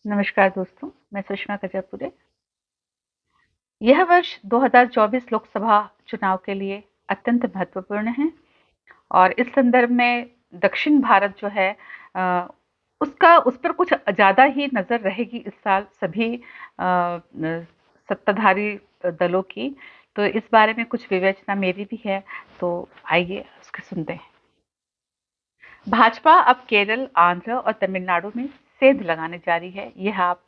नमस्कार दोस्तों, मैं सुषमा कजरपुरे। यह वर्ष 2024 लोकसभा चुनाव के लिए अत्यंत महत्वपूर्ण है और इस संदर्भ में दक्षिण भारत जो है अ, उसका उस पर कुछ ज़्यादा ही नज़र रहेगी इस साल सभी सत्ताधारी दलों की। तो इस बारे में कुछ विवेचना मेरी भी है, तो आइए उसको सुनते हैं। भाजपा अब केरल, आंध्र और तमिलनाडु में सेंध लगाने जा रही है, यह आप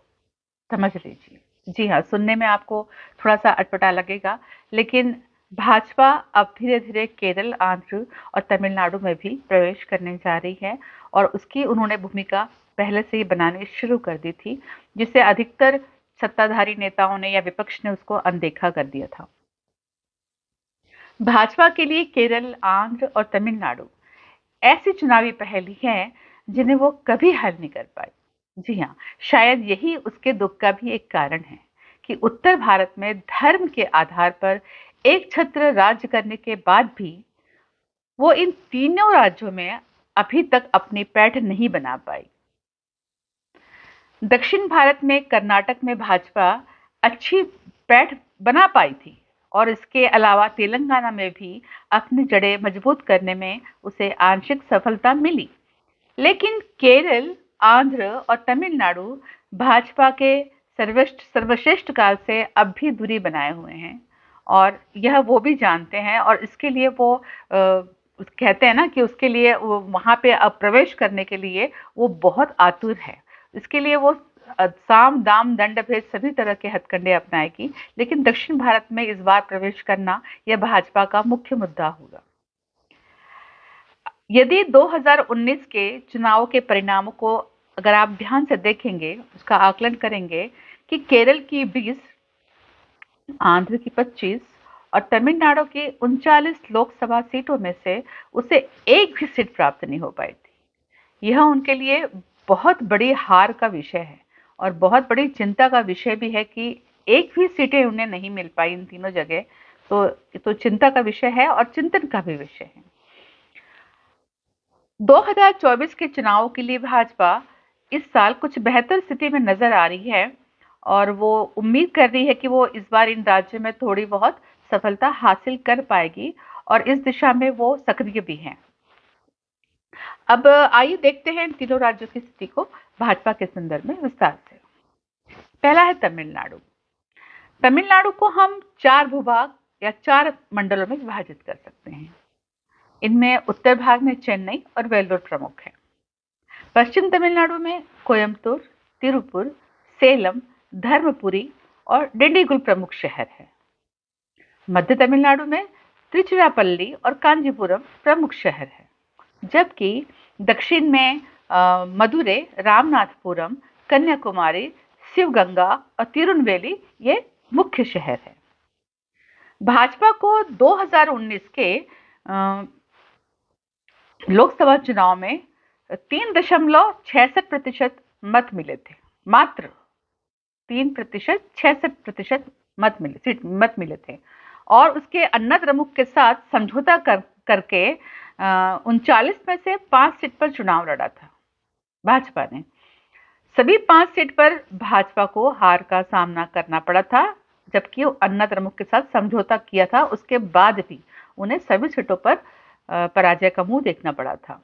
समझ लीजिए। जी हाँ, सुनने में आपको थोड़ा-सा अटपटा लगेगा, लेकिन भाजपा अब धीरे-धीरे केरल, आंध्र और तमिलनाडु में भी प्रवेश करने जा रही है और उसकी उन्होंने भूमिका पहले से ही बनानी शुरू कर दी थी, जिसे अधिकतर सत्ताधारी नेताओं ने या विपक्ष ने उसको अनदेखा कर दिया था। भाजपा के लिए केरल, आंध्र और तमिलनाडु ऐसी चुनावी पहेली हैं जिन्हें वो कभी हल नहीं कर पाई। जी हाँ, शायद यही उसके दुख का भी एक कारण है कि उत्तर भारत में धर्म के आधार पर एक छत्र राज्य करने के बाद भी वो इन तीनों राज्यों में अभी तक अपनी पैठ नहीं बना पाई। दक्षिण भारत में कर्नाटक में भाजपा अच्छी पैठ बना पाई थी और इसके अलावा तेलंगाना में भी अपनी जड़ें मजबूत करने में उसे आंशिक सफलता मिली। लेकिन केरल, आंध्र और तमिलनाडु भाजपा के सर्वश्रेष्ठ काल से अब भी दूरी बनाए हुए हैं और यह वो भी जानते हैं और इसके लिए वो कहते हैं ना कि उसके लिए वो वहाँ पे अब प्रवेश करने के लिए वो बहुत आतुर है। इसके लिए वो साम, दाम, दंड भेद सभी तरह के हथकंडे अपनाएगी, लेकिन दक्षिण भारत में इस बार प्रवेश करना यह भाजपा का मुख्य मुद्दा होगा। यदि 2019 के चुनाव के परिणामों को अगर आप ध्यान से देखेंगे, उसका आकलन करेंगे कि केरल की 20, आंध्र की 25 और तमिलनाडु की 39 लोकसभा सीटों में से उसे एक भी सीट प्राप्त नहीं हो पाई थी। यह उनके लिए बहुत बड़ी हार का विषय है और बहुत बड़ी चिंता का विषय भी है कि एक भी सीटें उन्हें नहीं मिल पाई इन तीनों जगह। तो चिंता का विषय है और चिंतन का भी विषय है। 2024 के चुनाव के लिए भाजपा इस साल कुछ बेहतर स्थिति में नजर आ रही है और वो उम्मीद कर रही है कि वो इस बार इन राज्यों में थोड़ी बहुत सफलता हासिल कर पाएगी और इस दिशा में वो सक्रिय भी हैं। अब आइए देखते हैं इन तीनों राज्यों की स्थिति को भाजपा के संदर्भ में विस्तार से। पहला है तमिलनाडु। तमिलनाडु को हम 4 भूभाग या 4 मंडलों में विभाजित कर सकते हैं। इनमें उत्तर भाग में चेन्नई और वेल्लोर प्रमुख है। पश्चिम तमिलनाडु में कोयम्बतूर, तिरुपुर, सेलम, धर्मपुरी और डिंडीगुल प्रमुख शहर है। मध्य तमिलनाडु में तिरुचिरापल्ली और कांजीपुरम प्रमुख शहर है, जबकि दक्षिण में मदुरै, रामनाथपुरम, कन्याकुमारी, शिवगंगा और तिरुनेलवेली ये मुख्य शहर है। भाजपा को 2019 के लोकसभा चुनाव में 3.66% मत मिले थे। मात्र 3%, 66% मत मिले थे और उसके अन्ना द्रमुक के साथ समझौता करके 39 में से 5 सीट पर चुनाव लड़ा था भाजपा ने। सभी 5 सीट पर भाजपा को हार का सामना करना पड़ा था, जबकि अन्ना द्रमुक के साथ समझौता किया था उसके बाद भी उन्हें सभी सीटों पर पराजय का मुंह देखना पड़ा था।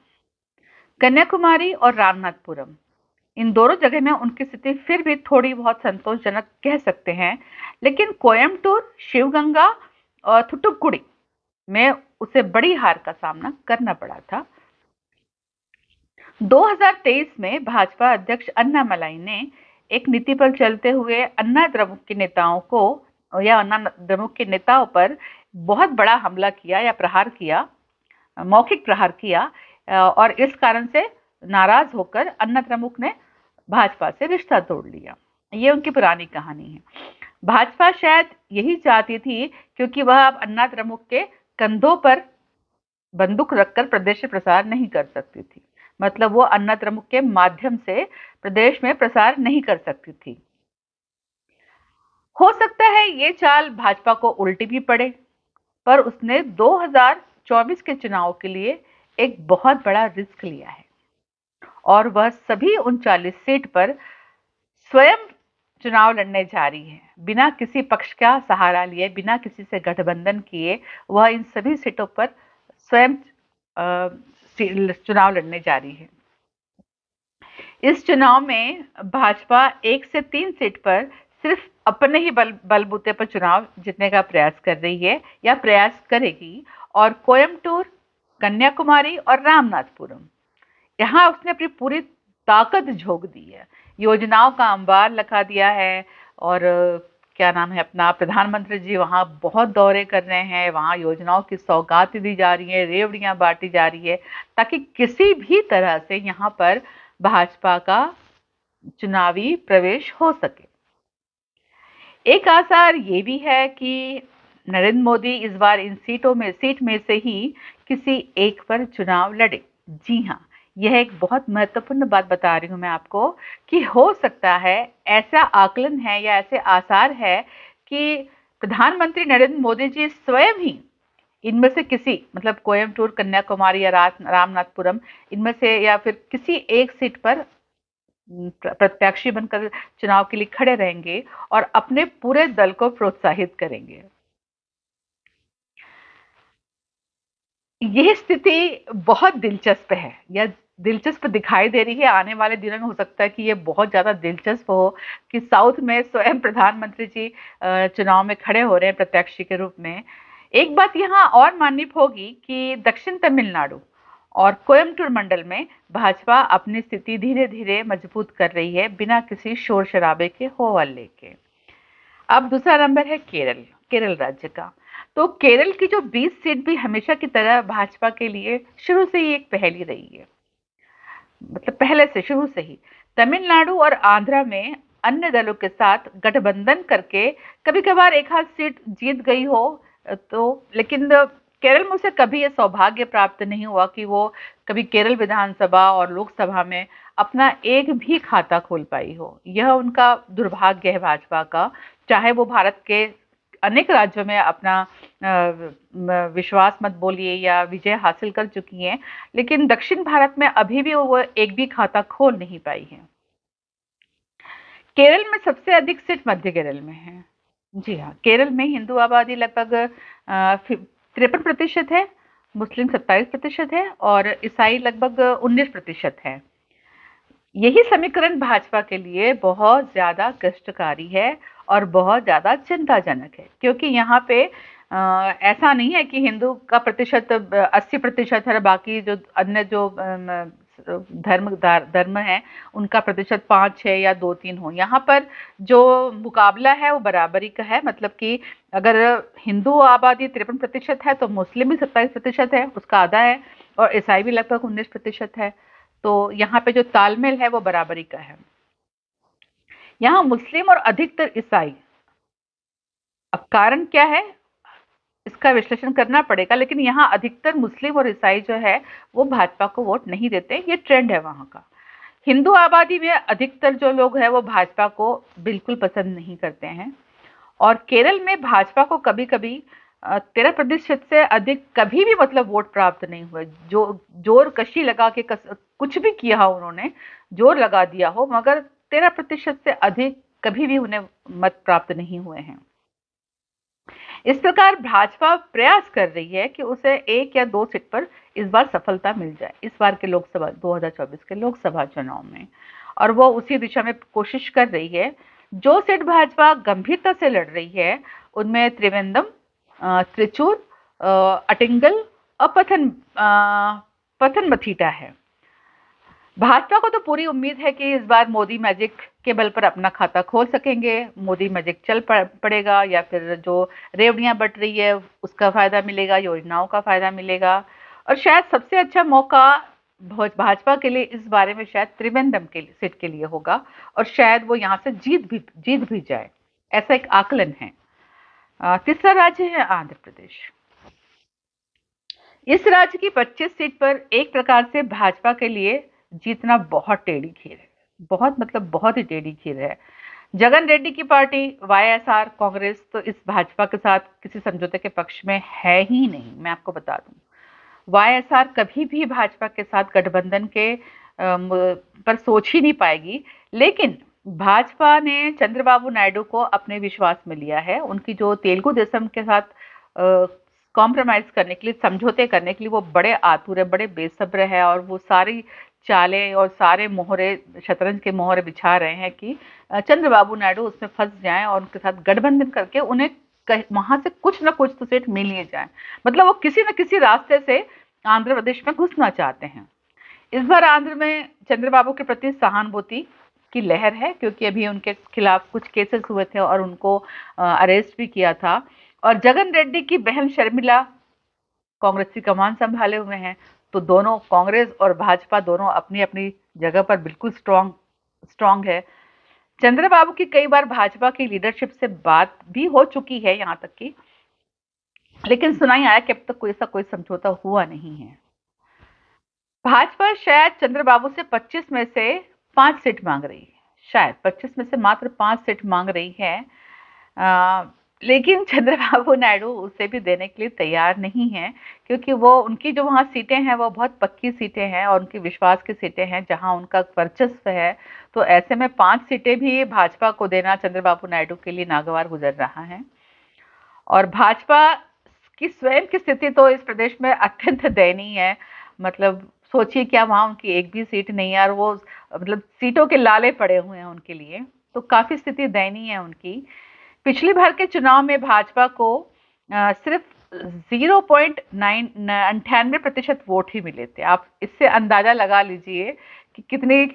कन्याकुमारी और रामनाथपुरम, इन दोनों जगह में उनकी स्थिति फिर भी थोड़ी बहुत संतोषजनक कह सकते हैं, लेकिन कोयम्बटूर, शिवगंगा और थुथुकुडी में उसे बड़ी हार का सामना करना पड़ा था। 2023 में भाजपा अध्यक्ष अन्नामलाई ने एक नीति पर चलते हुए अन्ना द्रमुक के नेताओं को या अन्ना द्रमुक के नेताओं पर बहुत बड़ा हमला किया या प्रहार किया, मौखिक प्रहार किया और इस कारण से नाराज होकर अन्ना द्रमुक ने भाजपा से रिश्ता तोड़ लिया। ये उनकी पुरानी कहानी है। भाजपा शायद यही चाहती थी, क्योंकि वह अब अन्ना द्रमुक के कंधों पर बंदूक रखकर प्रदेश में प्रसार नहीं कर सकती थी। मतलब वो अन्ना द्रमुक के माध्यम से प्रदेश में प्रसार नहीं कर सकती थी। हो सकता है ये चाल भाजपा को उल्टी भी पड़े, पर उसने 2024 के चुनाव के लिए एक बहुत बड़ा रिस्क लिया है और वह सभी 39 सीट पर स्वयं चुनाव लड़ने जा रही है, बिना किसी पक्ष का सहारा लिए, बिना किसी से गठबंधन किए। वह इन सभी सीटों पर स्वयं चुनाव लड़ने जा रही है। इस चुनाव में भाजपा 1 से 3 सीट पर सिर्फ अपने ही बलबूते पर चुनाव जीतने का प्रयास कर रही है या प्रयास करेगी। और कोयम्बटूर, कन्याकुमारी और रामनाथपुरम, यहाँ उसने अपनी पूरी ताकत झोंक दी है, योजनाओं का अंबार लगा दिया है। और क्या नाम है अपना, प्रधानमंत्री जी वहाँ बहुत दौरे कर रहे हैं, वहाँ योजनाओं की सौगातें दी जा रही हैं, रेवड़ियां बांटी जा रही है, ताकि किसी भी तरह से यहाँ पर भाजपा का चुनावी प्रवेश हो सके। एक आसार ये भी है कि नरेंद्र मोदी इस बार इन सीट में से ही किसी एक पर चुनाव लड़े। जी हाँ, यह एक बहुत महत्वपूर्ण बात बता रही हूं मैं आपको कि हो सकता है, ऐसा आकलन है या ऐसे आसार है कि प्रधानमंत्री नरेंद्र मोदी जी स्वयं ही इनमें से किसी, मतलब कोयम्बटूर, कन्याकुमारी या रामनाथपुरम, इनमें से या फिर किसी एक सीट पर प्रत्याशी बनकर चुनाव के लिए खड़े रहेंगे और अपने पूरे दल को प्रोत्साहित करेंगे। यह स्थिति बहुत दिलचस्प है, या दिलचस्प दिखाई दे रही है। आने वाले दिनों में हो सकता है कि ये बहुत ज्यादा दिलचस्प हो कि साउथ में स्वयं प्रधानमंत्री जी चुनाव में खड़े हो रहे हैं प्रत्याशी के रूप में। एक बात यहाँ और माननी होगी कि दक्षिण तमिलनाडु और कोयम्बटूर मंडल में भाजपा अपनी स्थिति धीरे धीरे मजबूत कर रही है, बिना किसी शोर शराबे के, हो हल्ले के। अब दूसरा नंबर है केरल, केरल राज्य का। तो केरल की जो 20 सीट भी हमेशा की तरह भाजपा के लिए शुरू से ही एक पहेली रही है, मतलब पहले से, शुरू से ही। तमिलनाडु और आंध्र में अन्य दलों के साथ गठबंधन करके कभी कभार एक आध सीट जीत गई हो, तो लेकिन केरल में उसे कभी यह सौभाग्य प्राप्त नहीं हुआ कि वो कभी केरल विधानसभा और लोकसभा में अपना एक भी खाता खोल पाई हो। यह उनका दुर्भाग्य है भाजपा का। चाहे वो भारत के अनेक राज्यों में अपना विश्वास मत बोलिए या विजय हासिल कर चुकी हैं, लेकिन दक्षिण भारत में अभी भी वो एक भी खाता खोल नहीं पाई है। केरल में सबसे अधिक सीट मध्य केरल में है। जी हाँ, केरल में हिंदू आबादी लगभग 53% है, मुस्लिम 27% है और ईसाई लगभग 19% है। यही समीकरण भाजपा के लिए बहुत ज्यादा कष्टकारी है और बहुत ज्यादा चिंताजनक है, क्योंकि यहाँ पे ऐसा नहीं है कि हिंदू का प्रतिशत 80% है, बाकी जो अन्य जो धर्म है उनका प्रतिशत 5-6 या 2-3 हो। यहाँ पर जो मुकाबला है वो बराबरी का है, मतलब कि अगर हिंदू आबादी 53% है तो मुस्लिम भी 27% है, उसका आधा है, और ईसाई भी लगभग 19% है। तो यहाँ पे जो तालमेल है वो बराबरी का है। यहाँ मुस्लिम और अधिकतर ईसाई, अब कारण क्या है इसका विश्लेषण करना पड़ेगा, लेकिन यहाँ अधिकतर मुस्लिम और ईसाई जो है वो भाजपा को वोट नहीं देते, ये ट्रेंड है वहां का। हिंदू आबादी में अधिकतर जो लोग हैं वो भाजपा को बिल्कुल पसंद नहीं करते हैं। और केरल में भाजपा को कभी कभी 13% से अधिक कभी भी मतलब वोट प्राप्त नहीं हुए। जो जोर कशी लगा के कुछ भी किया हो उन्होंने, जोर लगा दिया हो, मगर 13% से अधिक कभी भी उन्हें मत प्राप्त नहीं हुए हैं। इस प्रकार भाजपा प्रयास कर रही है कि उसे 1 या 2 सीट पर इस बार सफलता मिल जाए, इस बार के लोकसभा 2024 के लोकसभा चुनाव में, और वो उसी दिशा में कोशिश कर रही है। जो सीट भाजपा गंभीरता से लड़ रही है उनमें त्रिवेंद्रम, त्रिचूर, अटिंगल और पथनमथिट्टा है। भाजपा को तो पूरी उम्मीद है कि इस बार मोदी मैजिक के बल पर अपना खाता खोल सकेंगे, मोदी मैजिक चल पड़ेगा, या फिर जो रेवड़ियां बट रही है उसका फायदा मिलेगा, योजनाओं का फायदा मिलेगा। और शायद सबसे अच्छा मौका भाजपा के लिए इस बारे में शायद त्रिवेंद्रम के सीट के लिए होगा, और शायद वो यहाँ से जीत भी जाए, ऐसा एक आकलन है। तीसरा राज्य है आंध्र प्रदेश। इस राज्य की 25 सीट पर एक प्रकार से भाजपा के लिए जीतना बहुत टेढ़ी खीर है, बहुत मतलब बहुत ही टेढ़ी खीर है। जगन रेड्डी की पार्टी वाईएसआर कांग्रेस तो इस भाजपा के साथ किसी समझौते के पक्ष में है ही नहीं। मैं आपको बता दूं, वाईएसआर कभी भी भाजपा के साथ गठबंधन के पर सोच ही नहीं पाएगी। लेकिन भाजपा ने चंद्रबाबू नायडू को अपने विश्वास में लिया है। उनकी जो तेलुगु देशम के साथ कॉम्प्रोमाइज करने के लिए, समझौते करने के लिए वो बड़े आतुर है, बड़े बेसब्र है, और वो सारी चालें और सारे मोहरे, शतरंज के मोहरे बिछा रहे हैं कि चंद्रबाबू नायडू उसमें फंस जाएं और उनके साथ गठबंधन करके उन्हें वहां से कुछ ना कुछ तो सीट मिल ही जाए। मतलब वो किसी न किसी रास्ते से आंध्र प्रदेश में घुसना चाहते हैं। इस बार आंध्र में चंद्रबाबू के प्रति सहानुभूति की लहर है, क्योंकि अभी उनके खिलाफ कुछ केसेस हुए थे और उनको अरेस्ट भी किया था। और जगन रेड्डी की बहन शर्मिला कांग्रेस की कमान संभाले हुए हैं। तो दोनों, कांग्रेस और भाजपा दोनों अपनी अपनी जगह पर बिल्कुल स्ट्रांग स्ट्रांग है। चंद्रबाबू की कई बार भाजपा की लीडरशिप से बात भी हो चुकी है यहाँ तक कि, लेकिन सुनाई आया कि अब तक कोई ऐसा कोई समझौता हुआ नहीं है। भाजपा शायद चंद्रबाबू से 25 में से 5 सीट मांग रही है, शायद 25 में से मात्र 5 सीट मांग रही है। लेकिन चंद्रबाबू नायडू उसे भी देने के लिए तैयार नहीं है, क्योंकि वो, उनकी जो वहाँ सीटें हैं वो बहुत पक्की सीटें हैं और उनकी विश्वास की सीटें हैं जहाँ उनका वर्चस्व है। तो ऐसे में 5 सीटें भी भाजपा को देना चंद्रबाबू नायडू के लिए नागवार गुजर रहा है। और भाजपा की स्वयं की स्थिति तो इस प्रदेश में अत्यंत दयनीय है। मतलब सोचिए, क्या वहाँ उनकी एक भी सीट नहीं है और वो, मतलब सीटों के लाले पड़े हुए हैं उनके लिए। तो काफी स्थिति दयनीय है उनकी। पिछली बार के चुनाव में भाजपा को सिर्फ 0.98% वोट ही मिले थे। आप इससे अंदाजा लगा लीजिए कि कितनी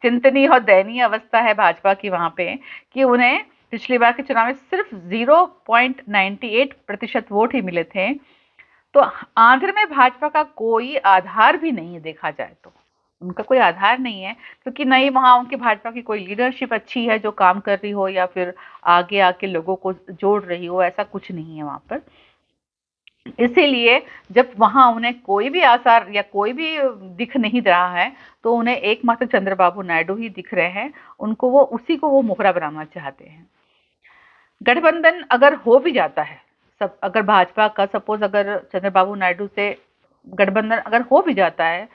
चिंतनीय और दयनीय अवस्था है भाजपा की वहां पे, कि उन्हें पिछली बार के चुनाव में सिर्फ 0.98% वोट ही मिले थे। तो आंध्र में भाजपा का कोई आधार भी नहीं है, देखा जाए तो उनका कोई आधार नहीं है, क्योंकि नहीं वहां उनकी भाजपा की कोई लीडरशिप अच्छी है जो काम कर रही हो, या फिर आगे आके लोगों को जोड़ रही हो, ऐसा कुछ नहीं है वहां पर। इसीलिए जब वहां उन्हें कोई भी आसार या कोई भी दिख नहीं रहा है, तो उन्हें एकमात्र चंद्रबाबू नायडू ही दिख रहे हैं। उनको वो, उसी को वो मोहरा बनाना चाहते हैं। गठबंधन अगर हो भी जाता है, सब अगर भाजपा का, सपोज अगर चंद्रबाबू नायडू से गठबंधन अगर हो भी जाता है,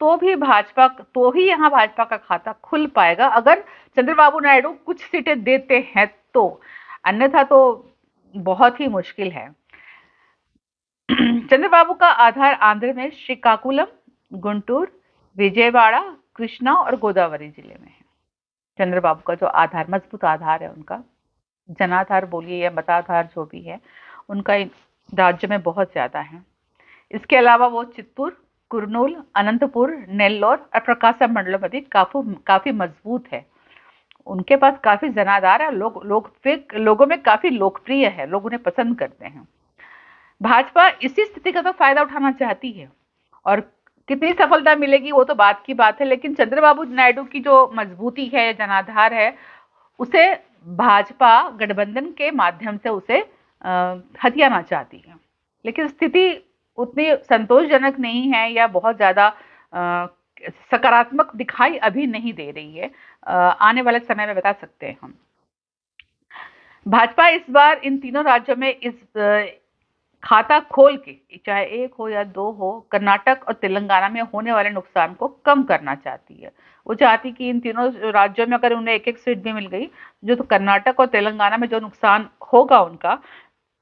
तो भी भाजपा, तो ही यहाँ भाजपा का खाता खुल पाएगा अगर चंद्रबाबू नायडू कुछ सीटें देते हैं तो। अन्यथा तो बहुत ही मुश्किल है। चंद्रबाबू का आधार आंध्र में श्रीकाकुलम, गुंटूर, विजयवाड़ा, कृष्णा और गोदावरी जिले में है। चंद्रबाबू का जो आधार, मजबूत आधार है उनका, जनाधार बोलिए या मताधार जो भी है, उनका राज्य में बहुत ज्यादा है। इसके अलावा वो चित्तूर, कुर्नूल, अनंतपुर, नेल्लोर और प्रकाशम मंडलों में भी काफी मजबूत है। उनके पास काफी जनाधार है, लोगों में काफी लोकप्रिय है, लोग उन्हें पसंद करते हैं। भाजपा इसी स्थिति का तो फायदा उठाना चाहती है, और कितनी सफलता मिलेगी वो तो बात की बात है, लेकिन चंद्रबाबू नायडू की जो मजबूती है, जनाधार है, उसे भाजपा गठबंधन के माध्यम से उसे हथियाना चाहती है। लेकिन स्थिति उतनी संतोषजनक नहीं है, या बहुत ज्यादा सकारात्मक दिखाई अभी नहीं दे रही है। आने वाले समय में बता सकते हैं हम। भाजपा इस बार इन तीनों राज्यों में इस खाता खोल के, चाहे एक हो या दो हो, कर्नाटक और तेलंगाना में होने वाले नुकसान को कम करना चाहती है। वो चाहती कि इन तीनों राज्यों में अगर उन्हें एक एक सीट भी मिल गई, जो तो कर्नाटक और तेलंगाना में जो नुकसान होगा उनका,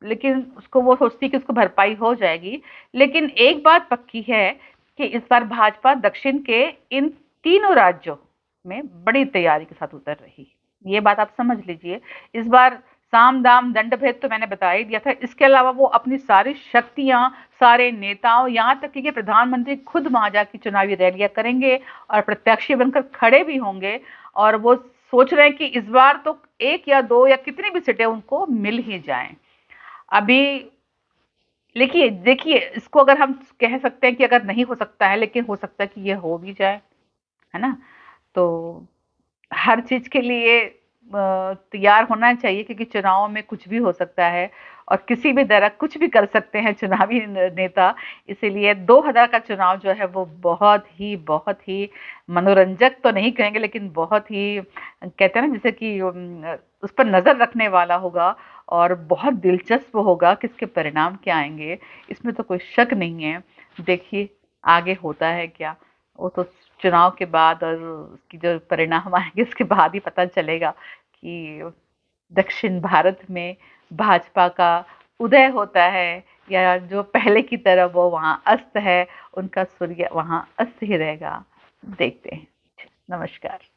लेकिन उसको वो सोचती है कि उसको भरपाई हो जाएगी। लेकिन एक बात पक्की है कि इस बार भाजपा दक्षिण के इन तीनों राज्यों में बड़ी तैयारी के साथ उतर रही। ये बात आप समझ लीजिए। इस बार साम दाम दंड भेद तो मैंने बता ही दिया था। इसके अलावा वो अपनी सारी शक्तियां, सारे नेताओं, यहाँ तक कि प्रधानमंत्री खुद वहां जाकर चुनावी रैलियां करेंगे और प्रत्याशी बनकर खड़े भी होंगे। और वो सोच रहे हैं कि इस बार तो एक या दो या कितनी भी सीटें उनको मिल ही जाएं। अभी देखिए देखिए, इसको अगर हम कह सकते हैं कि अगर नहीं हो सकता है, लेकिन हो सकता है कि ये हो भी जाए, है ना। तो हर चीज के लिए तैयार होना चाहिए, क्योंकि चुनाव में कुछ भी हो सकता है और किसी भी तरह कुछ भी कर सकते हैं चुनावी नेता। इसीलिए 2000 का चुनाव जो है वो बहुत ही मनोरंजक तो नहीं कहेंगे, लेकिन बहुत ही, कहते हैं ना जैसे कि उस पर नजर रखने वाला होगा और बहुत दिलचस्प होगा कि इसके परिणाम क्या आएंगे। इसमें तो कोई शक नहीं है। देखिए आगे होता है क्या, वो तो चुनाव के बाद और उसकी जो परिणाम आएंगे उसके बाद ही पता चलेगा कि दक्षिण भारत में भाजपा का उदय होता है या जो पहले की तरह वो वहाँ अस्त है, उनका सूर्य वहाँ अस्त ही रहेगा। देखते हैं। नमस्कार।